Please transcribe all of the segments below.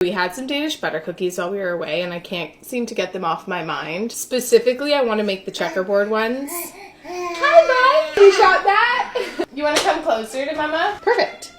We had some Danish butter cookies while we were away, and I can't seem to get them off my mind. Specifically, I want to make the checkerboard ones. Hi, Mom! You shot that? You want to come closer to Mama? Perfect.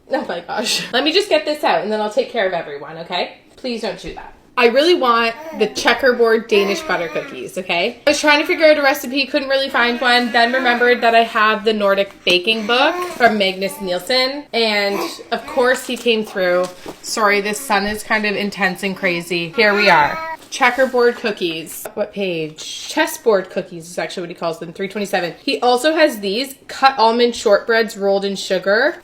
Oh my gosh. Let me just get this out, and then I'll take care of everyone, okay? Please don't do that. I really want the checkerboard Danish butter cookies, okay? I was trying to figure out a recipe, couldn't really find one, then remembered that I have the Nordic baking book from Magnus Nielsen, and of course he came through. Sorry, this sun is kind of intense and crazy. Here we are. Checkerboard cookies. What page? Chessboard cookies is actually what he calls them, 327. He also has these cut almond shortbreads rolled in sugar.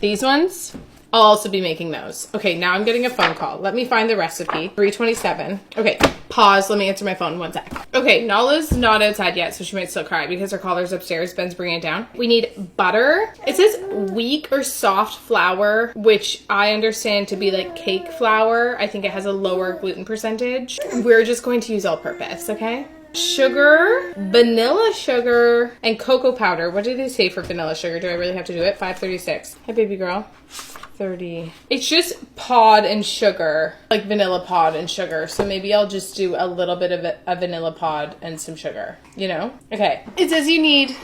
These ones. I'll also be making those. Okay, now I'm getting a phone call. Let me find the recipe. 327. Okay, pause. Let me answer my phone. One sec. Okay, Nala's not outside yet, so she might still cry because her collar's upstairs. Ben's bringing it down. We need butter. It says weak or soft flour, which I understand to be like cake flour. I think it has a lower gluten percentage. We're just going to use all-purpose, okay? Sugar, vanilla sugar, and cocoa powder. What do they say for vanilla sugar? Do I really have to do it? 536. Hi, baby girl. 30. It's just pod and sugar, like vanilla pod and sugar. So maybe I'll just do a little bit of a vanilla pod and some sugar, you know? Okay. It says you need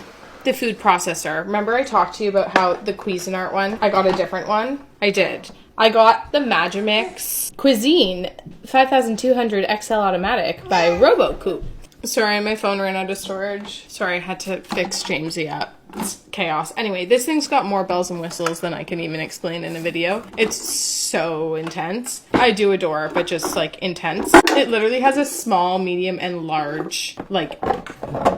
the food processor. Remember I talked to you about how the Cuisinart one, I got a different one? I did. I got the Magimix Cuisine 5200 XL Automatic by RoboCoop. Sorry, my phone ran out of storage. Sorry, I had to fix Jamesy up. It's chaos. Anyway, this thing's got more bells and whistles than I can even explain in a video. It's so intense. I do adore, but just like intense. It literally has a small, medium, and large like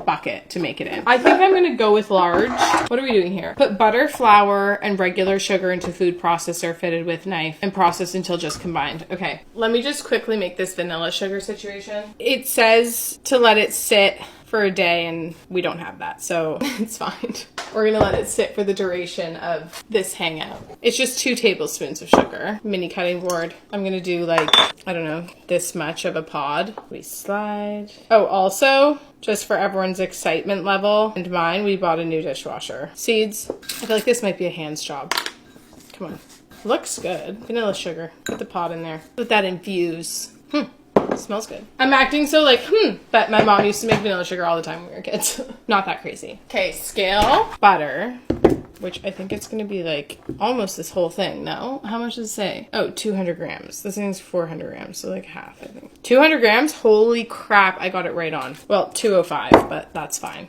bucket to make it in. I think I'm gonna go with large. What are we doing here? Put butter, flour, and regular sugar into food processor fitted with knife and process until just combined. Okay, let me just quickly make this vanilla sugar situation. It says to let it sit for a day, and we don't have that, so it's fine. We're gonna let it sit for the duration of this hangout. It's just 2 tablespoons of sugar. Mini cutting board. I'm gonna do like, I don't know, this much of a pod. We slide. Oh, also, just for everyone's excitement level and mine, we bought a new dishwasher. Seeds. I feel like this might be a hands job. Come on. Looks good. Vanilla sugar. Put the pod in there. Let that infuse. Smells good. I'm acting so like, but my mom used to make vanilla sugar all the time when we were kids. Not that crazy. Okay, scale butter, which I think it's going to be like almost this whole thing. No? How much does it say? Oh, 200 grams. This thing's 400 grams, so like half, I think. 200 grams? Holy crap, I got it right on. Well, 205, but that's fine.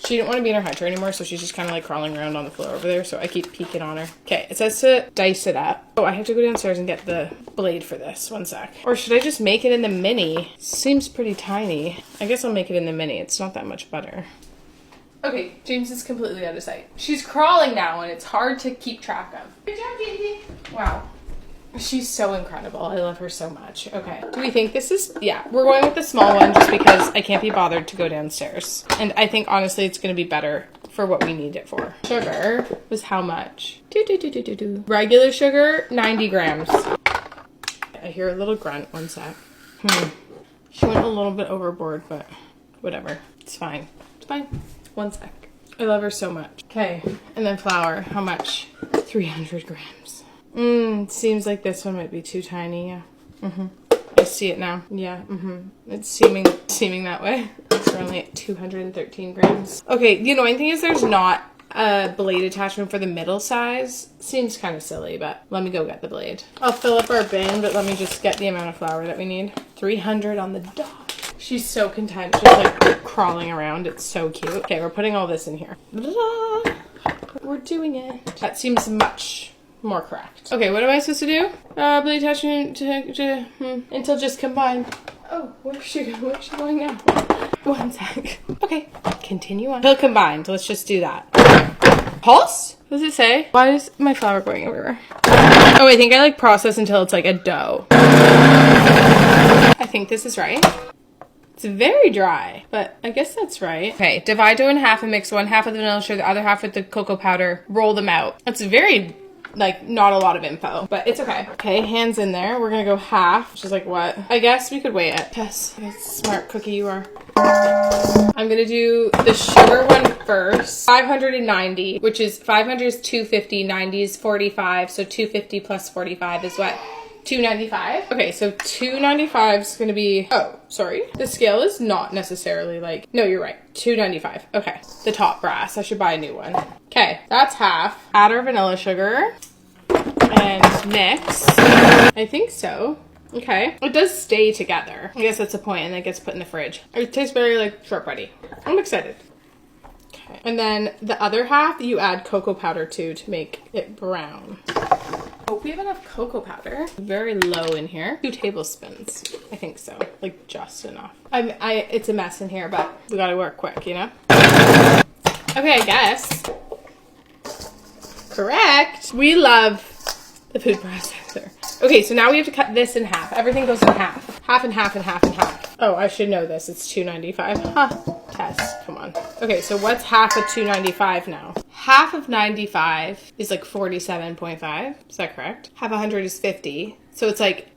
She didn't want to be in her high chair anymore, so she's just kind of like crawling around on the floor over there, so I keep peeking on her. Okay, it says to dice it up. Oh, I have to go downstairs and get the blade for this. One sec. Or should I just make it in the mini? Seems pretty tiny. I guess I'll make it in the mini. It's not that much butter. Okay, James is completely out of sight. She's crawling now, and it's hard to keep track of. Good job, Jamie. Wow. She's so incredible. I love her so much. Okay. Do we think this is... Yeah, we're going with the small one just because I can't be bothered to go downstairs. And I think, honestly, it's going to be better for what we need it for. Sugar was how much? Regular sugar, 90 grams. I hear a little grunt. One sec. She went a little bit overboard, but whatever. It's fine. It's fine. One sec. I love her so much. Okay. And then flour. How much? 300 grams. Seems like this one might be too tiny, yeah. I see it now. Yeah, It's seeming that way. We're only at 213 grams. Okay, the annoying thing is there's not a blade attachment for the middle size. Seems kind of silly, but let me go get the blade. I'll fill up our bin, but let me just get the amount of flour that we need. 300 on the dot. She's so content, just like crawling around. It's so cute. Okay, we're putting all this in here. We're doing it. That seems much more correct. Okay, what am I supposed to do? Blade attachment until just combined. Oh, where's she going now? One sec. Okay, continue on. Until combined. Let's just do that. Pulse? What does it say? Why is my flour going everywhere? Oh, I think I like process until it's like a dough. I think this is right. It's very dry, but I guess that's right. Okay, divide dough in half and mix 1/2 with the vanilla sugar, the other half with the cocoa powder. Roll them out. That's very, like, not a lot of info, but it's okay. Okay, hands in there. We're gonna go half, which is like what? I guess we could weigh it. Yes, smart cookie you are. I'm gonna do the sugar one first. 590, which is 500 is 250, 90 is 45, so 250 plus 45 is what? 295. Okay, so 295 is gonna be, oh, sorry. The scale is not necessarily like, no, you're right, 295. Okay, the top brass, I should buy a new one. Okay, that's half. Add our vanilla sugar and mix. I think so. Okay, it does stay together. I guess that's the point, and it gets put in the fridge. It tastes very like shortbready. I'm excited. Okay, and then the other half you add cocoa powder to make it brown. Hope we have enough cocoa powder. Very low in here. 2 tablespoons. I think so. Like just enough. It's a mess in here, but we gotta work quick, you know? Okay, I guess. Correct. We love the food processor. Okay, so now we have to cut this in half. Everything goes in half. Half and half and half and half. Oh, I should know this. It's $2.95. Huh. Test. Come on. Okay, so what's half of $2.95 now? Half of 95 is like 47.5. Is that correct? Half 100 is 50. So it's like,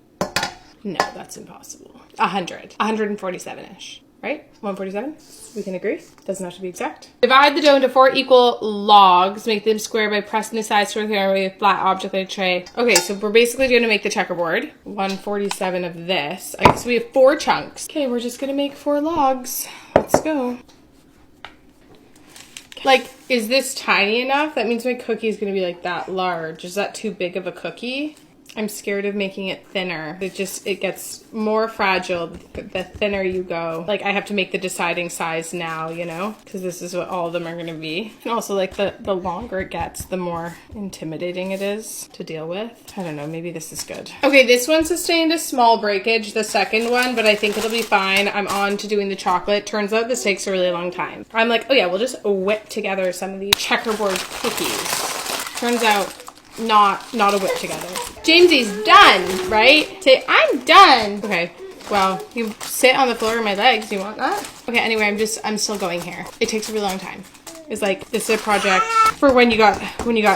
no, that's impossible. 100. 147-ish. Right? 147? We can agree. Doesn't have to be exact. Divide the dough into 4 equal logs. Make them square by pressing the sides toward the area with a flat object like a tray. Okay, so we're basically going to make the checkerboard. 147 of this. I guess we have 4 chunks. Okay, we're just going to make 4 logs. Let's go. Like, is this tiny enough? That means my cookie is going to be like that large. Is that too big of a cookie? I'm scared of making it thinner. It gets more fragile the thinner you go. Like, I have to make the deciding size now, you know? Because this is what all of them are going to be. And also, like, the longer it gets, the more intimidating it is to deal with. I don't know, maybe this is good. Okay, this one sustained a small breakage, the second one, but I think it'll be fine. I'm on to doing the chocolate. Turns out this takes a really long time. I'm like, oh yeah, we'll just whip together some of these checkerboard cookies. Turns out, not a whip together. Jamesy's done, right? Say, I'm done. Okay, well, you sit on the floor of my legs. You want that? Okay, anyway, I'm still going here. It takes a really long time. It's like, this is a project for when you got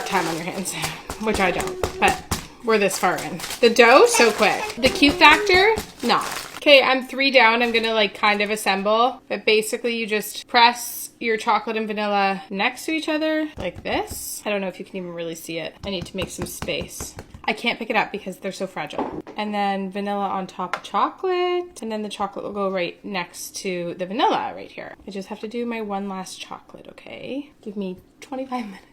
time on your hands, which I don't, but we're this far in. The dough, so quick. The cute factor, not. Okay, I'm 3 down. I'm gonna like kind of assemble, but basically you just press your chocolate and vanilla next to each other like this. I don't know if you can even really see it. I need to make some space. I can't pick it up because they're so fragile. And then vanilla on top of chocolate, and then the chocolate will go right next to the vanilla right here. I just have to do my one last chocolate, okay? Give me 25 minutes.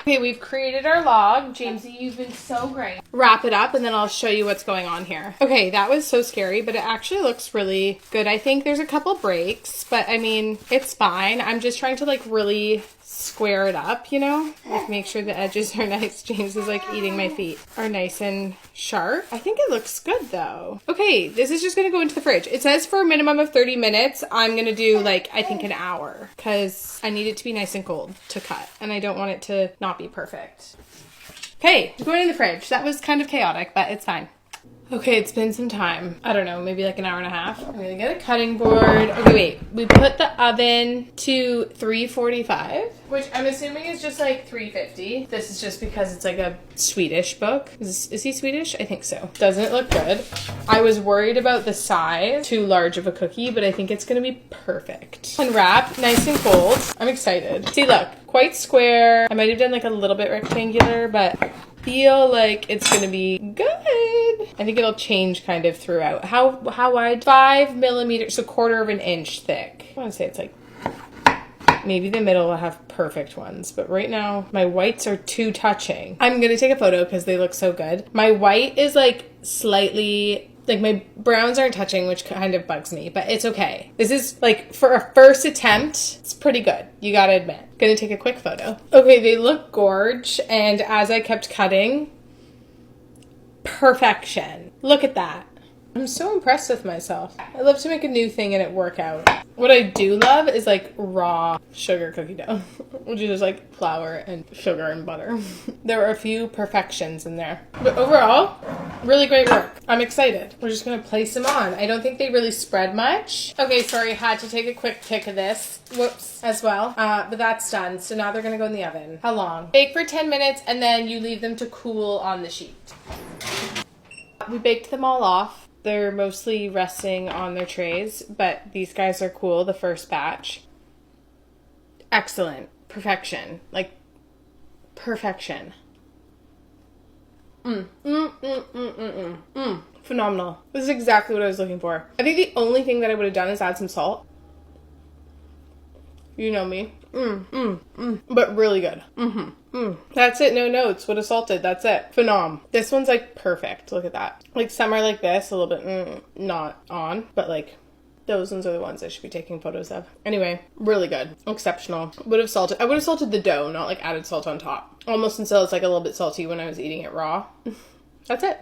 Okay, we've created our log. Jamesy, you've been so great. Wrap it up and then I'll show you what's going on here. Okay, that was so scary, but it actually looks really good. I think there's a couple breaks, but I mean, it's fine. I'm just trying to like really square it up, you know? Like make sure the edges are nice. James is like eating my feet. Are nice and sharp. I think it looks good though. Okay, this is just gonna go into the fridge. It says for a minimum of 30 minutes. I'm gonna do like, I think an hour because I need it to be nice and cold to cut and I don't want it to not be perfect. Okay, going in the fridge. That was kind of chaotic, but it's fine. Okay, it's been some time. I don't know, maybe like an hour and a half. I'm gonna get a cutting board. Okay, wait. We put the oven to 345, which I'm assuming is just like 350. This is just because it's like a Swedish book. Is he Swedish? I think so. Doesn't it look good? I was worried about the size, too large of a cookie, but I think it's gonna be perfect. Unwrapped, nice and cold. I'm excited. See, look, quite square. I might have done like a little bit rectangular, but feel like it's gonna be good. I think it'll change kind of throughout. How wide? 5 millimeters, so 1/4 of an inch thick. I want to say it's like, maybe the middle will have perfect ones, but right now my whites are too touching. I'm gonna take a photo because they look so good. My white is like slightly, like my browns aren't touching, which kind of bugs me, but it's okay. This is like, for a first attempt, it's pretty good. You gotta admit. Gonna take a quick photo. Okay, they look gorge, and as I kept cutting, perfection. Look at that. I'm so impressed with myself. I love to make a new thing and it work out. What I do love is like raw sugar cookie dough, which is just like flour and sugar and butter. There are a few perfections in there, but overall, really great work. I'm excited. We're just gonna place them on. I don't think they really spread much. Okay, sorry, had to take a quick pic of this. Whoops, as well. But that's done. So now they're gonna go in the oven. How long? Bake for 10 minutes and then you leave them to cool on the sheet. We baked them all off. They're mostly resting on their trays, but these guys are cool. The first batch. Excellent. Perfection. Like, perfection. Phenomenal. This is exactly what I was looking for. I think the only thing that I would have done is add some salt. You know me. But really good. That's it. No notes. Would have salted. That's it. Phenom. This one's like perfect. Look at that. Like some are like this, a little bit not on, but like those ones are the ones I should be taking photos of. Anyway, really good. Exceptional. Would have salted. I would have salted the dough, not like added salt on top. Almost until it's like a little bit salty when I was eating it raw. That's it.